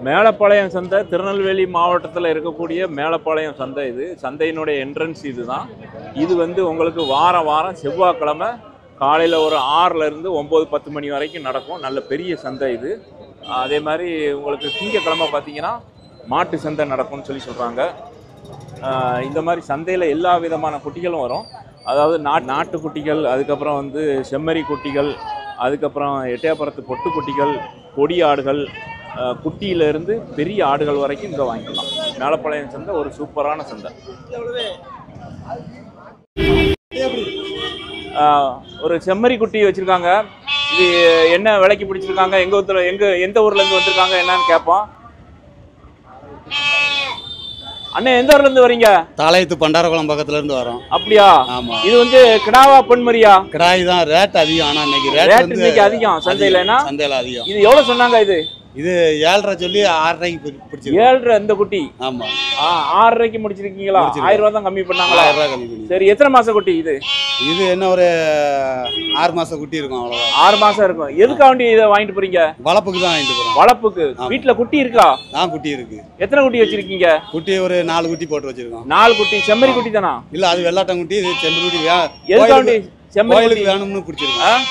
மேலப்பாளையம் சந்தை திருநெல்வேலி மாவட்டத்தில் இருக்கக்கூடிய மேலப்பாளையம் சந்தை. இது சந்தையினுடைய என்ட்ரன்ஸ் இதுதான். இது வந்து உங்களுக்கு வாரம் வாரம் செவ்வாய்க்கிழமை காலையில் ஒரு 6லேருந்து 9-10 மணி வரைக்கும் நடக்கும். நல்ல பெரிய சந்தை இது. அதே மாதிரி உங்களுக்கு திங்கக்கிழமை பார்த்தீங்கன்னா மாட்டு சந்தை நடக்கும்னு சொல்கிறாங்க. இந்த மாதிரி சந்தையில் எல்லா விதமான குட்டிகளும் வரும். அதாவது நாட்டு குட்டிகள், அதுக்கப்புறம் வந்து செம்மறி குட்டிகள், அதுக்கப்புறம் எட்டயபுரத்து பொட்டு குட்டிகள், கொடி ஆடுகள், குட்டியிலிருந்து பெரிய ஆடுகள் வரைக்கும் இங்கே வாங்கிக்கலாம். மேலப்பாளையம் சந்தை ஒரு சூப்பரான சந்தை. ஒரு செம்மறி குட்டி வச்சுருக்காங்க. இது என்ன விலைக்கு பிடிச்சிருக்காங்க, எந்த ஊர்லேருந்து வந்திருக்காங்க என்னன்னு கேட்போம். அண்ணே, எந்த ஊர்ல இருந்து வரீங்க? தாளையத்து பண்டாரகுளம் பக்கத்துல இருந்து வரோம். அப்படியா? ஆமா. இது வந்து கிடாவா பொன்மரியா? கிடாய் தான். ரேட் அதிகம். ஆனா இன்னைக்கு அதிகம் சந்தையில. சந்தையில அதிகம். இது எவ்வளவு சொன்னாங்க? இது 7.5 சொல்லி 6.5க்கு பிடிச்சிருக்கு. 7.5 இந்த குட்டி. ஆமா. 6.5க்கு முடிச்சிருக்கீங்களா? 1000 ரூபாய் தான் கம்மி பண்ணாங்களா? 1000 ரூபாய் கம்மி பண்ணி. சரி, எத்தனை மாசம் குட்டி இது? இது என்ன ஒரு 6 மாசம் குட்டி இருக்கும். அவ்வளவுதான். 6 மாசம் இருக்கும். எதுக்காக வேண்டி இதை வாங்கிட்டு போறீங்க? வளப்புக்கு தான் வாங்கிட்டு போறோம். வளப்புக்கு. வீட்டுல குட்டி இருக்கா? குட்டி இருக்கு. எத்தனை குட்டி வச்சிருக்கீங்க? குட்டி ஒரு 4 குட்டி போட்டு வச்சிருக்கோம். 4 குட்டி செம்மறி குட்டி தானா? இல்ல, அது வெள்ளாட்டம் குட்டி. இது செம்மறி குட்டி. எதுக்காக வேண்டி? கோயிலுக்கு வேணும்னு பிடிச்சிருக்கோம்.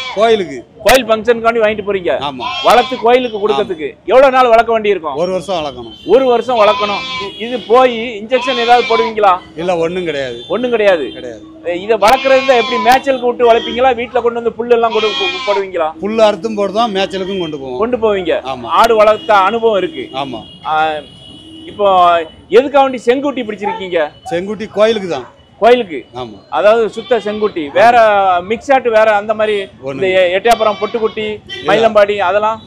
கோயில் ஃபங்க்ஷனுக்காண்டி வாங்கிட்டு போறீங்க. ஆமா. வளர்த்து கோயிலுக்கு கொடுக்கிறதுக்கு எவ்வளவு நாள் வளர்க்க வேண்டி இருக்கும்? 1 வருஷம் வளர்க்கணும். 1 வருஷம் வளர்க்கணும். இது போய் இன்ஜெக்ஷன் ஏதாவது போடுவீங்களா? இல்ல, ஒண்ணும் கிடையாது. இதை வளர்க்கறது எப்படி? மேய்ச்சலுக்கு விட்டு வளர்ப்பீங்களா? வீட்டுல கொண்டு வந்து புல்லு எல்லாம் போடுவீங்களா? புல்லு அறுத்தும் போடுறோம், மேய்ச்சலுக்கும் கொண்டு போவீங்க. ஆடு வளர்த்த அனுபவம் இருக்கு. ஆமா. இப்போ எதுக்காக வேண்டி செங்குட்டி பிடிச்சிருக்கீங்க? செங்குட்டி கோயிலுக்கு தான். கோயிலுக்கு. ஆமா. அதாவது சுத்த செங்குட்டி. வேற மிக்ஸ் ஆட்டு வேற அந்த மாதிரி இந்த எட்டயபுரம் பொட்டுக்குட்டி, மயிலம்பாடி அதெல்லாம்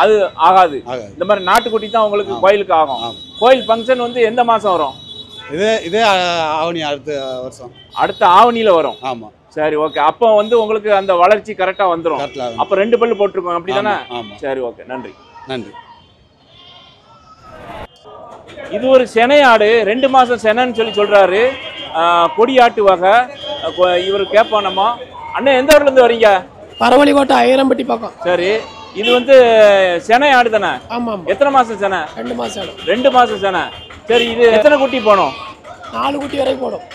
அது ஆகாது. இந்த மாதிரி நாட்டுக்குட்டி தான் உங்களுக்கு கோயிலுக்கு ஆகும். கோயில் ஃபங்க்ஷன் வந்து எந்த மாசம் வரும்? இதே ஆவணி. அடுத்த ஆவணியில வரும். ஆமா. சரி, ஓகே. அப்போ வந்து உங்களுக்கு அந்த வளர்ச்சி கரெக்டா வந்துடும். அப்ப 2 பல்லு போட்டிருக்கோம், அப்படிதானே? சரி, ஓகே. நன்றி. இது ஒரு செனை ஆடு. 2 மாசம் செனைன்னு சொல்றாரு. கொடியாட்டு வகை. இவர் கேட்போம் நம்ம. அண்ணன், எந்த ஊர்ல இருந்து வரீங்க? பரவலிக்கோட்டை ஐயரம்பட்டி பக்கம். சரி, இது வந்து செனை ஆடு தானே? ஆமா. எத்தனை மாசம் செனை? 2 மாசம். 2 மாசம் செனை. சரி, இது எத்தனை குட்டி போடும்? 4 குட்டி வரைக்கும் போடும்.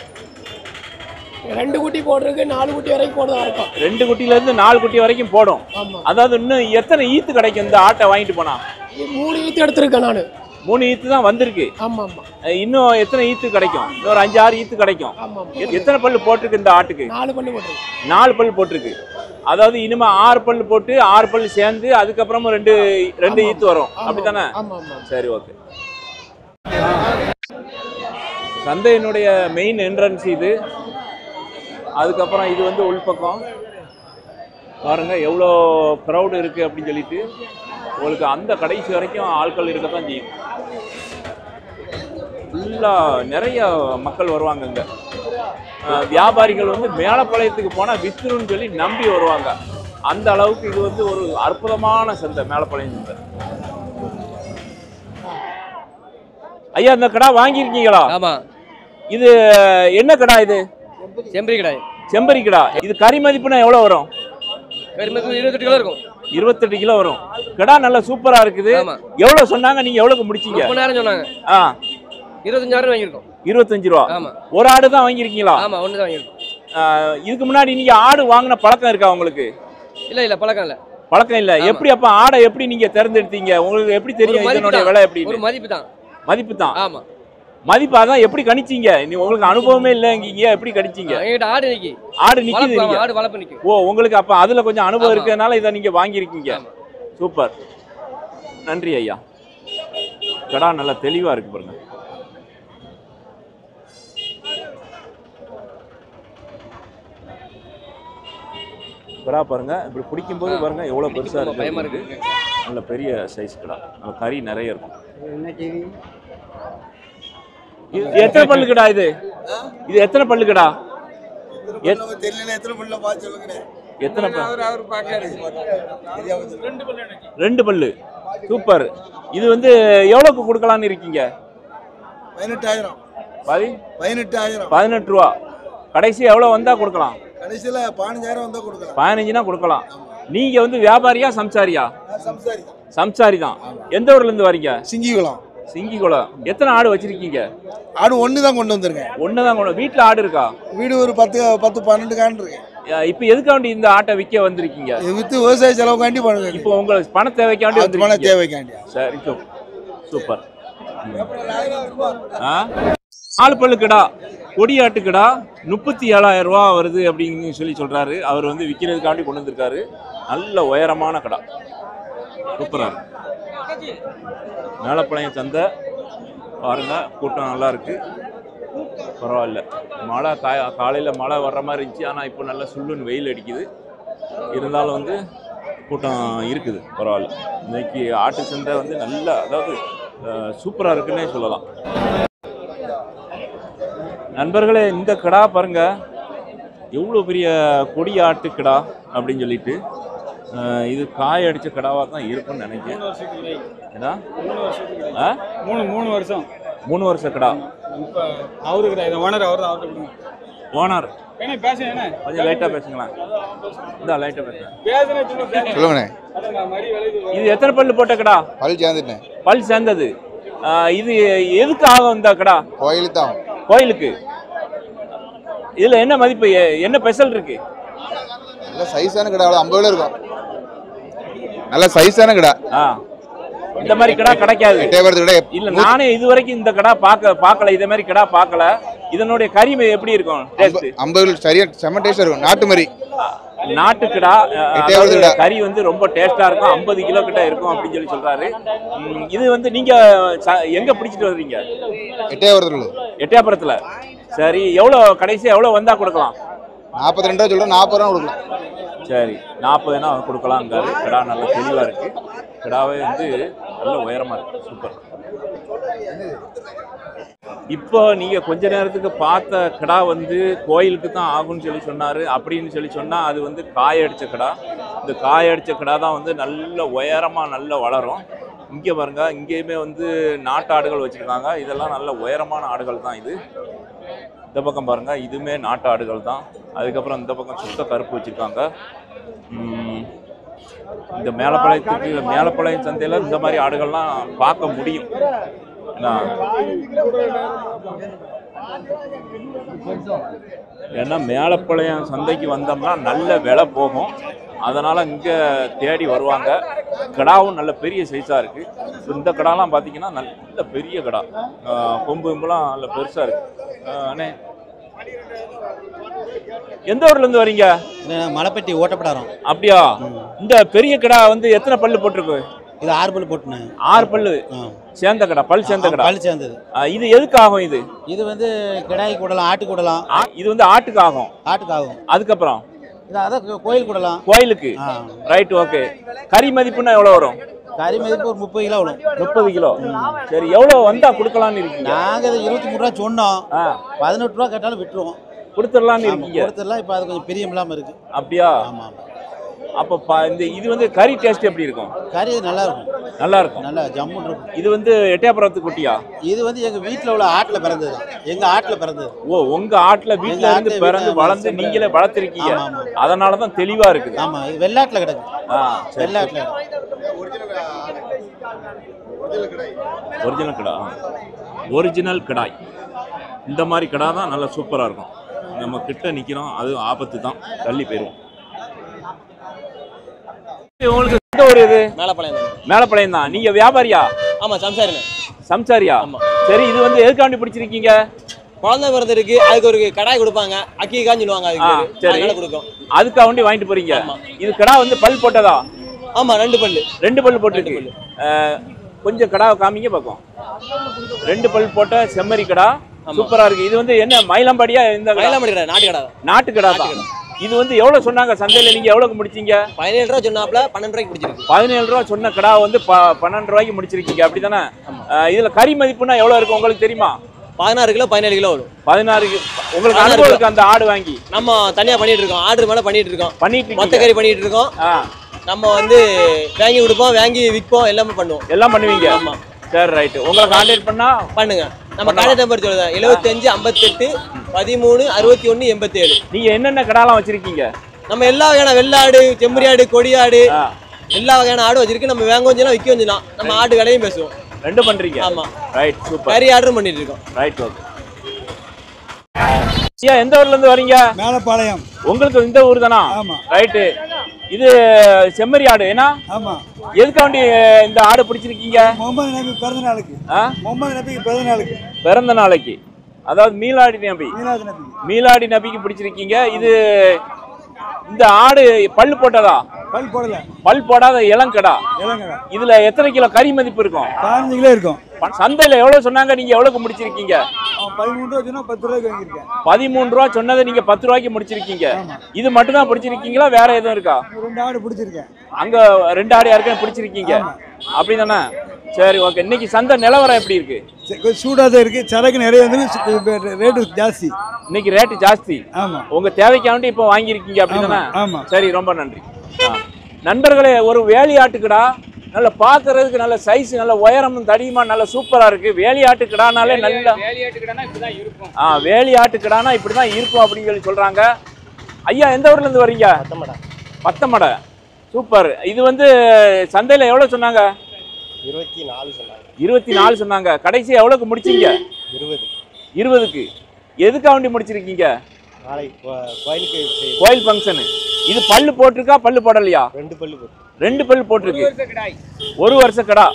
2 குட்டி போடுறதுக்கு 4 குட்டி வரைக்கும் போடுறதா இருக்கும். 2 குட்டில இருந்து 4 குட்டி வரைக்கும் போடும். அதாவது இன்னும் எத்தனை ஈத்து கிடைக்கும் இந்த ஆட்டை வாங்கிட்டு போனா? 3 ஈத்து எடுத்திருக்கேன் நானு. 3 ஈத்து தான் வந்திருக்கு. ஆமா ஆமா. இன்னும் எத்தனை ஈத்து கிடைக்கும்? இன்னொரு 5-6 ஈத்து கிடைக்கும். எத்தனை பல்லு போட்டிருக்கு இந்த ஆட்டுக்கு? 4 பல்லு போட்டிருக்கு. 4 பல்லு போட்டிருக்கு. அதாவது இனிமே 6 பல்லு போட்டு 6 பல்லு சேர்ந்து அதுக்கப்புறமும் 2 ஈத்து வரும், அப்படித்தானே? சரி, ஓகே. சந்தையினுடைய மெயின் என்ட்ரன்ஸ் இது. அதுக்கப்புறம் இது வந்து உள்பக்கம் பாருங்க எவ்வளோ க்ரௌடு இருக்கு அப்படின்னு சொல்லிட்டு. உங்களுக்கு அந்த கடைசி வரைக்கும் ஆட்கள் இருக்கத்தான் செய்யும். ஃபுல்லாக நிறைய மக்கள் வருவாங்க. இங்கே வியாபாரிகள் வந்து மேலப்பாளையத்துக்கு போனால் வித்துருன்னு சொல்லி நம்பி வருவாங்க. அந்த அளவுக்கு இது வந்து ஒரு அற்புதமான சந்தை, மேலப்பாளையம் சந்தை. ஐயா, இந்த கடை வாங்கியிருக்கீங்களா? ஆமா. இது என்ன கடை? இது செம்பரி கடை. செம்பரி கடை. இது கறி மதிப்புனா எவ்வளோ வரும்? கறி மதிப்பு 28 கிலோ இருக்கும். 28 கிலோ வரும். கடை நல்லா சூப்பரா இருக்குது. எவ்வளவு சொன்னாங்க? நீங்க எவ்வளவுக்கு முடிச்சீங்க? 30 நேரம் சொன்னாங்க. 25,000 வாங்கியிருக்கோம். 25 ரூபா. ஆமா. ஒரு ஆடு தான் வாங்கியிருக்கீங்களா? ஆமா, ஒன்று தான் வாங்கியிருக்கோம். இதுக்கு முன்னாடி நீங்க ஆடு வாங்கின பழக்கம் இருக்கா உங்களுக்கு? இல்ல, பழக்கம் இல்ல. பழக்கம் இல்ல. எப்படி அப்ப ஆடை எப்படி நீங்க தேர்ந்தெடுத்தீங்க? உங்களுக்கு எப்படி தெரியும் இதனுடைய விலை எப்படி? ஒரு மதிப்பு தான். மதிப்பு தான். ஆமா. மதிப்பு அதான் எப்படி கணிச்சீங்க? நீ உங்களுக்கு அனுபவமே இல்லைங்கீங்க, எப்படி கணிச்சீங்க? என்கிட்ட ஆடு நிக்கி. ஆடு நிக்குது. ஆடு வளர்ப்பு நிக்கும். ஓ, உங்களுக்கு அப்ப அதுல கொஞ்சம் அனுபவம் இருக்கிறதுனால இதை நீங்க வாங்கியிருக்கீங்க. சூப்பர், நன்றி ஐயா. கடா நல்லா தெளிவா இருக்கு பாருங்க. கடா பாருங்க, இப்படி பிடிக்கும் போது பாருங்க எவ்வளவு பெருசா இருக்கு. நல்ல பெரிய சைஸ் கடா. நல்ல கறி நிறைய இருக்கும். எத்தனை பல்லு கடா இது? இது எத்தனை பல்லு கடா? எத்தனை? 2 பல்லு. சூப்பர். இது வந்து எவ்வளவுக்கு கொடுக்கலான்னு இருக்கீங்க? 18,000. 18 ரூபா. கடைசி எவ்வளவு வந்தா கொடுக்கலாம்? கடைசியில 15,000 வந்தா கொடுக்கலாம். 15னா கொடுக்கலாம். நீங்க வந்து வியாபாரியா சம்சாரியா? சம்சாரி தான். சம்சாரி தான். எந்த ஊர்ல இருந்து வரீங்க? சிங்கிகுளம். சிங்கிகுளம். எத்தனை ஆடு வச்சிருக்கீங்க? ஆடு ஒன்று தான் கொண்டு வந்திருக்கேன். ஒண்ணுதான் கொண்டு. வீட்டுல ஆடு இருக்கா? வீடு ஒரு 10-12 காண்டு இருக்கு. இப்ப எதுக்காண்டி இந்த ஆட்டை விற்க வந்திருக்கீங்க? இது வித்து விவசாய செலவுக்காண்டி பண்ணுங்க. இப்போ உங்களுக்கு பண தேவைக்காண்டி பண வந்திருக்கீங்க. தேவைக்காண்டியா? சரி, சூப்பர். 4 பல்லு கிடா, கொடியாட்டு கிடா 37,000 ரூபா வருது அப்படின்னு சொல்லி சொல்றாரு. அவர் வந்து விற்கிறதுக்காண்டி கொண்டு வந்திருக்காரு. நல்ல உயரமான கிடா, சூப்பரா இருக்கு. மேலப்பாளையம் சந்தை பாருங்க, கூட்டம் நல்லா இருக்கு, பரவாயில்ல. மழை காலையில் மழை வர்ற மாதிரி இருந்துச்சு, ஆனால் இப்போ நல்லா சுள்ளுன்னு வெயில் அடிக்குது. இருந்தாலும் வந்து கூட்டம் இருக்குது, பரவாயில்ல. இன்னைக்கு ஆட்டு சந்தை வந்து நல்லா, அதாவது சூப்பராக இருக்குன்னே சொல்லலாம். நண்பர்களே, இந்த கிடா பாருங்க, எவ்வளோ பெரிய கொடி ஆட்டு கிடா அப்படின்னு சொல்லிட்டு. இது காய அடித்த கிடாவாக தான் இருக்குன்னு நினைக்கிறேன். ஏன்னா 3 வருஷம் 3 வருஷ கிடா. அவருக்கு ஓனர் அவர் தான். ஓனர் பேசுங்க, கொஞ்சம் லைட்டாக பேசுங்களேன். இந்த லைட்டாக பேசுங்க. சொல்லுங்கண்ணே. இது எத்தனை பல்லு போட்ட கிடா? பல் சேர்ந்துட்டேன். பல் சேர்ந்தது. இது எதுக்கு ஆகும் இந்த கிடா? கோயிலுக்கு தான். கோயிலுக்கு. இதுல என்ன மதிப்பு, என்ன ஸ்பெஷல் இருக்கு? நல்ல சைஸான கடை, 50 கிலோ இருக்கும். நல்ல சைஸான கடை. இந்த மாதிரி கடை கிடைக்காது. இல்ல, நானே இதுவரைக்கும் இந்த கடை பார்க்கல, இதே மாதிரி கடை பார்க்கல. இதனுடைய கறி எப்படி இருக்கும்? டேஸ்ட் 50 சரியா செம்ம டேஸ்டா இருக்கும். நாட்டு மாதிரி நாட்டு கிடா கறி வந்து ரொம்ப டேஸ்டா இருக்கும். 50 கிலோ கிட்ட இருக்கும் அப்படின்னு சொல்லி சொல்றாரு. இது வந்து நீங்க எங்க பிடிச்சிட்டு வர்றீங்க? எட்டயபுரத்துல. சரி, எவ்வளவு கடைசியா எவ்வளவு வந்தா கொடுக்கலாம்? 42 ரூபா சொல்றேன், 40 ரூபா கொடுக்கலாம். சரி, 40 கொடுக்கலாங்காரு. கிடா நல்ல தெளிவா இருக்கு. கிடாவே வந்து நல்ல உயரமா இருக்கு, சூப்பர். இப்போ நீங்க கொஞ்ச நேரத்துக்கு பார்த்த கிடா வந்து கோயிலுக்கு தான் ஆகும்னு சொல்லி சொன்னாரு. அப்படின்னு சொல்லி சொன்னா அது வந்து காயடிச்ச கிடா. இந்த காயடிச்ச கிடா தான் வந்து நல்ல உயரமா நல்ல வளரும். இங்கே பாருங்க, இங்கேயுமே வந்து நாட்டு ஆடுகள் வச்சிருக்காங்க. இதெல்லாம் நல்ல உயரமான ஆடுகள் தான். இது இந்த பக்கம் பாருங்க, இதுவுமே நாட்டு ஆடுகள் தான். அதுக்கப்புறம் இந்த பக்கம் சுத்த கருப்பு வச்சிருக்காங்க. இந்த மேலப்பாளையம் சந்தையில் இந்த மாதிரி ஆடுகள்லாம் பார்க்க முடியும். ஏன்னா மேலப்பாளையம் சந்தைக்கு வந்தோம்னா நல்ல விலை போகும். அதனால இங்கே தேடி வருவாங்க. கடாவும் நல்ல பெரிய சைஸாக இருக்கு. இந்த கடாலாம் பார்த்தீங்கன்னா நல்ல பெரிய கடா, கொம்பு கொம்புலாம் நல்ல பெருசாக இருக்கு. அண்ணே, எந்த ஊர்ல இருந்து வரீங்க? மலைப்பட்டி ஓட்டப்படாரம். அப்படியா? இந்த பெரிய கடா வந்து எத்தனை பல்லு போட்டிருக்கு? இது 6 பல்லு போட்டுனேன். 6 பல்லு சேர்ந்த கடா, பல் சேர்ந்த கடா. பல் சேர்ந்தது. இது எதுக்கு ஆகும்? இது வந்து கிடாய் கூடலாம், ஆட்டு கூடலாம். இது வந்து ஆட்டுக்கு ஆகும். ஆட்டுக்கு ஆகும். அதுக்கப்புறம் அதான் கோயில் கூடலாம். கோயிலுக்கு. Right, okay. கறி மதிப்புன்னா எவ்வளவு வரும்? கறி மதிப்பு ஒரு 30 கிலோ வரும். 30 கிலோ. சரி, எவ்வளவு வந்தா கொடுக்கலாம்னு இருக்கீங்க? நாங்க 23 ரூபா சொன்னோம். 18 ரூபா கேட்டாலும் விட்டுருவோம். கொடுத்துடலாம்னு இருக்கீங்க? கொடுத்துடலாம். இப்போ அது கொஞ்சம் பிரியம் இல்லாம இருக்கு. அப்படியா? ஆமா. அப்ப இந்த இது வந்து கறி டேஸ்ட் எப்படி இருக்கும்? கறி நல்லா இருக்கும். நல்லா இருக்கும். நல்லா ஜம்முன்னு இருக்கும். இது வந்து எட்டயபுரத்து குட்டியா? இது வந்து எங்க வீட்டுல உள்ள ஆட்டுல பிறந்தது. எங்க ஆட்டுல பிறந்தது. ஓ, உங்க ஆட்டுல வீட்டுல இருந்து பிறந்து வளர்ந்து நீங்களே வளர்த்திருக்கீங்க. அதனாலதான் தெளிவா இருக்குது. ஆமா, இது வெள்ளாட்டுல கிடக்கு. வெள்ளாட்டுல ஒரிஜினல் கடா. ஒரிஜினல் கடாய். இந்த மாதிரி கடா தான் நல்லா சூப்பரா இருக்கும். நம்ம கிட்ட நிக்கிறோம், அது ஆபத்து தான், தள்ளி போயிடுவோம். உங்களுக்கு எந்த ஊர் இது? மேலப்பாளையம் தான். நீங்க வியாபாரியா? ஆமா, சம்சாரிண்ணே. சம்சாரியா? சரி, இது வந்து எதுக்காண்டி பிடிச்சிருக்கீங்க? குழந்தை பிறந்த இருக்கு, அதுக்கு ஒரு கடாய் கொடுப்பாங்க, அக்கி காஞ்சிடுவாங்க. அதுக்கு கொடுக்கும். அதுக்காக வேண்டி வாங்கிட்டு போறீங்க. இது கடா வந்து பல் போட்டதா? ஆமா, 2 பல்லு. 2 பல்லு போட்டுருக்கு. கொஞ்சம் கடாவை காமிங்க பார்ப்போம். 2 பல் போட்ட செம்மறி கடா, சூப்பரா இருக்கு. இது வந்து என்ன மயிலம்பாடியா? இந்த மயிலம்பாடி நாட்டு கடா. நாட்டு கடா தான். இது வந்து எவ்வளவு சொன்னாங்க சந்தையில? நீங்க எவ்வளவுக்கு முடிச்சீங்க? 17 ரூபா சொன்னாப்ல, 12 ரூபாய்க்கு முடிச்சிருக்கு. 17 ரூபா சொன்ன கடா வந்து 12 ரூபாய்க்கு முடிச்சிருக்கீங்க, அப்படிதானே? இதுல கறி மதிப்புனா எவ்வளவு இருக்கும் உங்களுக்கு தெரியுமா? 16 கிலோ 17 கிலோ வரும். 16. உங்களுக்கு அனுபவம் இருக்கு அந்த ஆடு வாங்கி? நம்ம தனியா பண்ணிட்டு இருக்கோம். ஆர்டர் மேல பண்ணிட்டு இருக்கோம். மொத்த கறி பண்ணிட்டு இருக்கோம். நம்ம வந்து வாங்கி கொடுப்போம், வாங்கி விற்போம், எல்லாமே பண்ணுவோம். எல்லாம் பண்ணுவீங்க? ஆமா. சரி, ரைட். உங்களை கான்டாக்ட் பண்ணா பண்ணுங்க. நம்ம கான்டாக்ட் நம்பர் சொல்லுங்க, 75 58 13 61 87. நீங்க என்னென்ன கடாலாம் வச்சிருக்கீங்க? நம்ம எல்லா வகையான வெள்ளாடு செம்மறி ஆடு கொடியாடு எல்லா வகையான ஆடும் வச்சிருக்கு. நம்ம வாங்க கொஞ்சம் விற்க கொஞ்சம் நம்ம ஆடு விலையும் பேசுவோம். ரெண்டும் பண்றீங்க? ஆமா. Right, super. கறி ஆர்டரும் பண்ணிட்டு இருக்கோம். Right, okay. ஐயா எந்த ஊர்ல இருந்து வரீங்க? மேலப்பாளையம். உங்களுக்கு இந்த ஊர் தானா? ஆமா. ரைட்டு. இது செம்மறி ஆடு ஏன்னா? ஆமா. எதுக்காண்டி இந்த ஆடு பிடிச்சிருக்கீங்க? முகமது நபி பிறந்த நாளுக்கு. முகமது நபிக்கு பிறந்த நாளுக்கு. பிறந்த நாளைக்கு, அதாவது மீலாடி நபி. மீலாடி நபிக்கு பிடிச்சிருக்கீங்க. இது இந்த ஆடு பல்லு போட்டதா? பல் போடல. பல் போடாத இளங்கடா. இதுல எத்தனை கிலோ கறி மதிப்பு இருக்கும்? 15 கிலோ இருக்கும். சந்தையில எவ்வளவு சொன்னாங்க, நீங்க எவ்வளவுக்கு முடிச்சிருக்கீங்க? 13 ரூபா சொன்னா 10 ரூபாய்க்கு வாங்கியிருக்கேன். 13 ரூபா சொன்னதை நீங்க 10 ரூபாய்க்கு முடிச்சிருக்கீங்க. இது மட்டும் தான் பிடிச்சிருக்கீங்களா, வேற எதுவும் இருக்கா? 2 ஆடு பிடிச்சிருக்கேன். அங்க 2 ஆடு யாருக்கும் பிடிச்சிருக்கீங்க அப்படிதானே? சரி, ஓகே. இன்னைக்கு சந்தை நிலவரம் எப்படி இருக்கு? சூடா தான் இருக்கு. சரக்கு நிறைய வந்து ரேட்டு ஜாஸ்தி. இன்னைக்கு ரேட்டு ஜாஸ்தி. ஆமா. உங்க தேவைக்காண்டி இப்போ வாங்கியிருக்கீங்க அப்படிதானே? ஆமா. சரி, ரொம்ப நன்றி. நண்பர்களே, ஒரு வேலி ஆட்டுக்கடா நல்ல பாக்குறதுக்கு நல்ல சைஸ், நல்ல உயரமும் தடியுமா நல்ல சூப்பரா இருக்கு. வேலி ஆட்டுக்கடானாலே நல்ல வேலி ஆட்டுக்கடானா இப்படிதான் இருக்கும் அப்படின்னு சொல்லி சொல்றாங்க. ஐயா எந்த ஊர்ல இருந்து வரீங்க? பத்தமடை. சூப்பர். இது வந்து சந்தையில எவ்வளவு சொன்னாங்க? 24 சொன்னாங்க. கடைசி எவ்வளவுக்கு முடிச்சீங்க? 20க்கு. எதுக்காக வேண்டி முடிச்சிருக்கீங்க? கோயில் ஃபங்க்ஷன். இது பல்லு போட்டிருக்கா, பல்லு போடலையா? 2 பல்லு போட்டிருக்கு. 1 வருஷ கடா.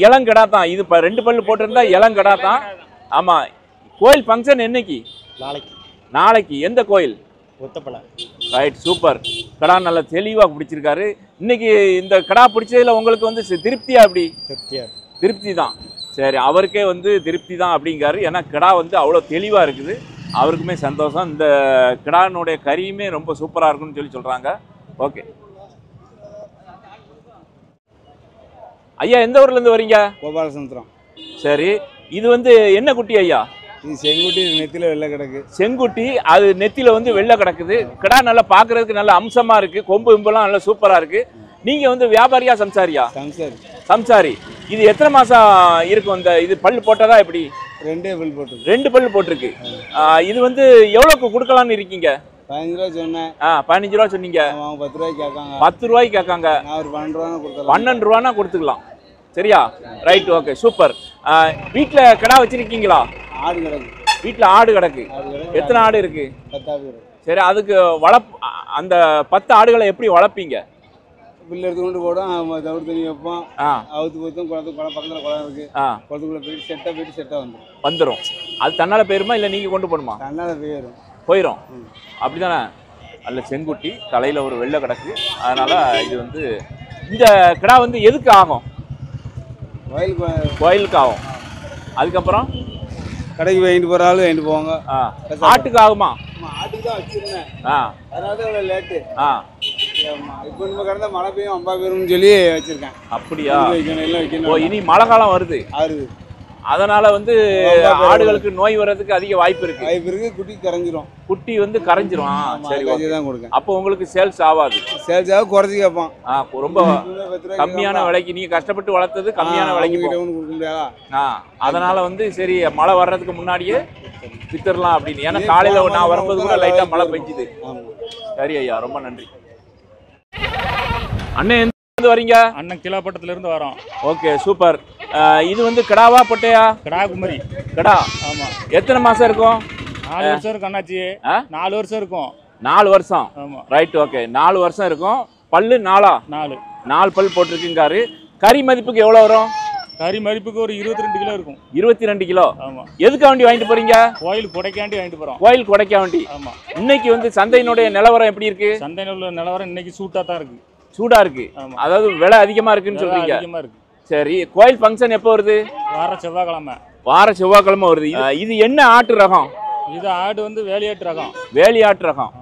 இளங்கடா தான் இது. 2 பல்லு போட்டிருந்தா இளங்கடா தான். ஆமா. கோயில் ஃபங்க்ஷன் என்னைக்கு? நாளைக்கு. எந்த கோயில்? Right, super. கடா நல்லா தெளிவா பிடிச்சிருக்காரு. இன்னைக்கு இந்த கடா பிடிச்சதுல உங்களுக்கு வந்து திருப்தியா? எப்படி? திருப்தி தான். சரி, அவருக்கே வந்து திருப்தி தான் அப்படிங்காரு. ஏன்னா கடா வந்து அவ்வளோ தெளிவா இருக்குது. அவருக்குமே சந்தோஷம். இந்த கிடானுடைய கறியுமே ரொம்ப சூப்பரா இருக்குன்னு சொல்லி சொல்றாங்க. ஓகே ஐயா எந்த ஊர்ல இருந்து வரீங்க? கோபாலசமுத்திரம். சரி, இது வந்து என்ன குட்டி ஐயா? இது செங்குட்டி, நெத்தில வெள்ளை கிடக்கு. செங்குட்டி, அது நெத்தில வந்து வெள்ளை கிடக்குது. கிடா நல்லா பாக்குறதுக்கு நல்ல அம்சமா இருக்கு. கொம்பு இம்பெல்லாம் நல்லா சூப்பரா இருக்கு. நீங்க வந்து வியாபாரியா சம்சாரியா? சம்சாரி. இது எத்தனை மாசம் இருக்கும்? இந்த இது பல்லு போட்டதா எப்படி? 2 பல்லு போட்டிருக்கு. இது வந்து எவ்வளவுக்கு கொடுக்கலாம்னு இருக்கீங்க? 15 ரூபா சொன்னேன். 15 ரூபா சொன்னீங்க. 10 ரூபாய்க்கு கேட்காங்க. 10 ரூபாய்க்கு கேட்காங்க. நான் ஒரு 12 ரூபா கொடுத்தலாம். 12 ரூபானா கொடுத்துக்கலாம். சரியா? Right, okay, super. வீட்டுல கடா வச்சிருக்கீங்களா? ஆடு கிடக்கு. வீட்டுல ஆடு கிடக்கு. எத்தனை ஆடு இருக்கு? 10 ஆடு. சரி, அதுக்கு அந்த 10 ஆடுகளை எப்படி வளர்ப்பீங்க? பில்லு எடுத்து கொண்டு போடும், தவிடு தண்ணி வைப்போம், அவுத்து போத்தும், பக்கத்தில் குளம் இருக்கு, குளத்துக்குள்ள போயிட்டு செட்டாக வந்துடும். அது தன்னால போயிருமா இல்லை நீங்கள் கொண்டு போகணுமா? தன்னால போயிடும். அப்படிதானே? அல்ல செங்குட்டி தலையில் ஒரு வெள்ளை கிடக்கு. அதனால இது வந்து இந்த கிடா வந்து எதுக்கு ஆகும்? கோயிலுக்கு ஆகும். அதுக்கப்புறம் கடைக்கு வாங்கிட்டு போகிற ஆளு வாங்கிட்டு போவாங்க. ஆட்டுக்கு ஆகுமா? ஆட்டுக்கு தான் வச்சிருந்தேன், அதனால தான் இவ்வளோ லேட்டு. இப்போ நம்ம கடந்த மழை பெய்யும் அம்பா பெய்யும்னு சொல்லி வச்சிருக்கேன். அப்படியா? எல்லாம் வைக்கணும். இனி மழை காலம் வருது, அதனால வந்து ஆடுகளுக்கு நோய் வர்றதுக்கு அதிக வாய்ப்பு இருக்கு. குட்டி வந்து கரைஞ்சிரும். சரி, தான் கொடுங்க. அப்போ உங்களுக்கு சேல்ஸ் ஆகாது. சேல்ஸ் ஆக குறைச்சி கேட்பான். ரொம்ப கம்மியான விலைக்கு நீங்க கஷ்டப்பட்டு வளர்த்தது கம்மியான விலைக்கு கொடுக்க. அதனால வந்து சரி மழை வர்றதுக்கு முன்னாடியே வித்துடலாம் அப்படின்னு. ஏன்னா காலையில நான் வரும்போது கூட லைட்டா மழை பெஞ்சுது. சரி ஐயா, ரொம்ப நன்றி. அண்ணன் வரீங்க? அண்ணன் கிலாப்பட்டத்துல இருந்து வரோம். Okay, super. இது வந்து கிடாவா பொட்டையா? கிடா குமரி. கிடா. ஆமா. எத்தனை மாசம் இருக்கும்? 4 வருஷம் இருக்கும் அண்ணாச்சி. 4 வருஷம் இருக்கும். 4 வருஷம். ஆமா. Right, okay. 4 வருஷம் இருக்கும். பல்லு 4 பல் போட்டிருக்குங்காரு. கறி மதிப்புக்கு எவ்வளவு வரும்? கறி மதிப்புக்கு ஒரு 22 கிலோ இருக்கும். 22 கிலோ. ஆமா. எதுக்கு வண்டி வாங்கிட்டு போறீங்க? கோயில் கொடைக்காண்டி வாங்கிட்டு போறோம். கோயில் கொடைக்காண்டி. ஆமா. இன்னைக்கு வந்து சந்தையினுடைய நிலவரம் எப்படி இருக்கு? சந்தையினுடைய நிலவரம் இன்னைக்கு சூட்டா தான் இருக்கு. சூடா இருக்கு. அதாவது விலை அதிகமா இருக்குன்னு சொல்றீங்க. அதிகமா இருக்கு. சரி, கோயில் ஃபங்க்ஷன் எப்போ வருது? வார செவ்வாய்க்கிழமை வருது. இது என்ன ஆட்டு ரகம்? இது ஆடு வந்து வேலியாட்டு ரகம். வேலியாட்டு ரகம்.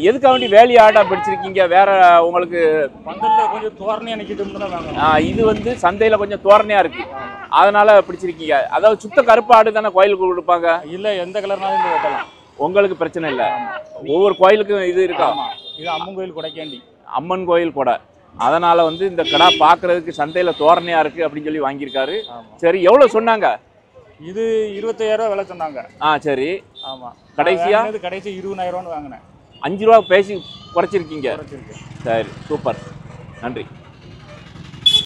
எதுக்காக வேண்டி வேலி ஆடா பிடிச்சிருக்கீங்க? வேற உங்களுக்கு பந்தல்ல கொஞ்சம் தோரணையா நிக்கிட்டு வாங்க. இது வந்து சந்தையில கொஞ்சம் தோரணையா இருக்கு, அதனால பிடிச்சிருக்கீங்க. அதாவது சுத்த கருப்பு ஆடு தானே கோயிலுக்கு கொடுப்பாங்க? இல்ல, எந்த கலர்னாலும் இந்த வெட்டலாம். உங்களுக்கு பிரச்சனை இல்லை. ஒவ்வொரு கோயிலுக்கும் இது இருக்கா? இது அம்மன் கோயில் கொடைக்காண்டி. அம்மன் கோயில் கொடை. அதனால வந்து இந்த கடா பாக்குறதுக்கு சந்தையில தோரணையா இருக்கு அப்படின்னு சொல்லி வாங்கியிருக்காரு. சரி, எவ்வளவு சொன்னாங்க? இது 25,000 ரூபாய் விலை சொன்னாங்க. சரி. ஆமா. கடைசி 20,000 ரூபான்னு வாங்கினேன். 5 ரூபா பேசி குறைச்சிருக்கீங்க. சரி, சூப்பர், நன்றி.